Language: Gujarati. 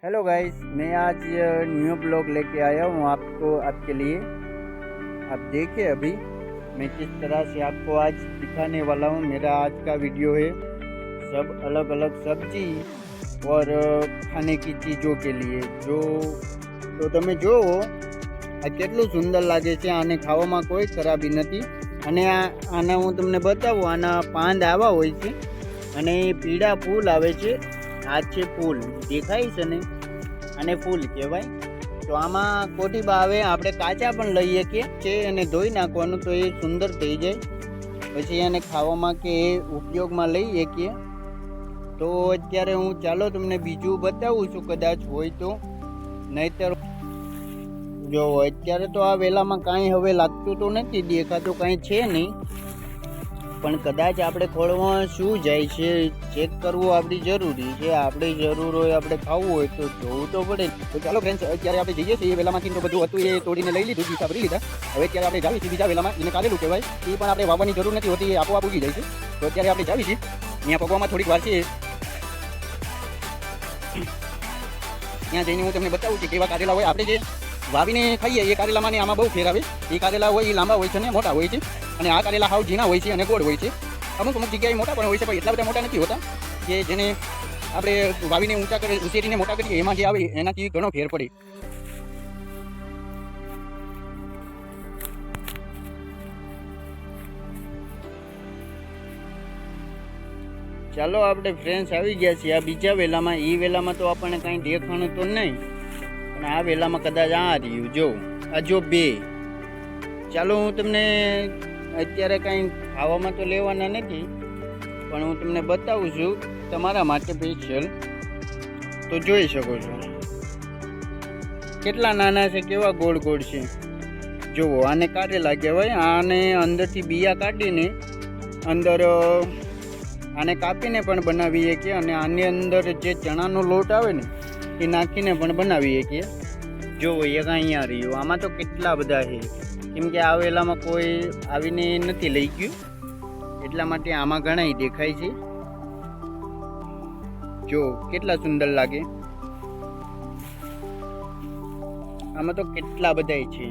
हेलो गाइस, मैं आज न्यू ब्लॉग लेके आया हूँ आपके लिए। आप देखिए अभी मैं किस तरह से आपको आज दिखाने वाला हूँ। मेरा आज का वीडियो है सब अलग अलग सब्जी और खाने की चीज़ों के लिए। तो તમે જોવો આ કેટલું સુંદર લાગે છે। આને ખાવામાં કોઈ ખરાબી નથી। અને આના હું તમને બતાવું, આના પાંદ આવા હોય છે અને પીળા ફૂલ આવે છે। આ છે ફૂલ, દેખાય છે ને, આને ફૂલ કહેવાય। તો આમાં કોટીબા આવે, આપણે કાચા પણ લઈ શકીએ છે અને ધોઈ નાખવાનું તો એ સુંદર થઈ જાય, પછી એને ખાવામાં કે ઉપયોગમાં લઈ શકીએ। તો અત્યારે હું ચાલો તમને બીજું બતાવું છું, કદાચ હોય તો। નહીતર જો અત્યારે તો આ વેલામાં કાંઈ હવે લાગતું તો નથી, દેખાતું કાંઈ છે નહીં, પણ કદાચ આપણે ખોળમાં શું જાય છે ચેક કરવું આપણી જરૂરી છે। આપણે જરૂર હોય, આપણે ખાવું હોય તો જોવું તો પડે। તો ચાલો ફ્રેન્ડ્સ, અત્યારે આપણે જઈએ છીએ વેલામાંથી, તો બધું હતું એ તોડીને લઈ લીધું, બીજા ભરી લીધા। હવે અત્યારે આપણે જાવી છીએ બીજા વેલામાં, એને કારેલું કહેવાય, એ પણ આપણે વાવવાની જરૂર નથી હોતી, એ આપોઆપ ઉગી જાય છે। તો અત્યારે આપણે જાવી છીએ, ત્યાં પગવામાં થોડીક વાર છે, ત્યાં જઈને હું તમને બતાવું કે કેવા કારેલા હોય। આપણે જે વાવીને ખાઈએ એ કારેલામાં ને આમાં બહુ ફેર આવે। એ કારેલા હોય એ લાંબા હોય છે ને મોટા હોય છે, અને આ કારેલા હાવ ઝીણા હોય છે અને ગોળ હોય છે। અમુક જગ્યાએ મોટા પણ હોય છે, પણ એટલા બધા મોટા નથી હોતા, કે જેને આપણે વાવીને ઊંચા કરી ઉછેરીને મોટા કરીએ એમાં જે આવે એનાથી ઘણો ફેર પડે। ચાલો આપણે ફ્રેન્ડ્સ આવી ગયા છીએ આ બીજા વેલામાં। એ વેલામાં તો આપણને કાંઈ દેખાણું તો નહીં, પણ આ વેલામાં કદાચ આ રહ્યું, જો આ જો બે। ચાલો હું તમને અત્યારે કાંઈ ખાવામાં તો લેવાના નથી, પણ હું તમને બતાવું છું તમારા માટે સ્પેશિયલ। તો જોઈ શકો છો કેટલા નાના છે, કેવા ગોળ ગોળ છે। જુઓ, આને કારેલા કહેવાય। આને અંદરથી બિયા કાઢીને અંદર આને કાપીને પણ બનાવી શકીએ, અને આની અંદર જે ચણાનો લોટ આવે ને એ નાખીને પણ બનાવી શકીએ। જુઓ, એક અહીંયા રહ્યું, આમાં તો કેટલા બધા છે, કેમ કે આ વેલામાં કોઈ આવીને નથી લઈ ગયું, એટલા માટે આમાં ઘણા દેખાય છે। જો કેટલા સુંદર લાગે, આમાં તો કેટલા બધા છે।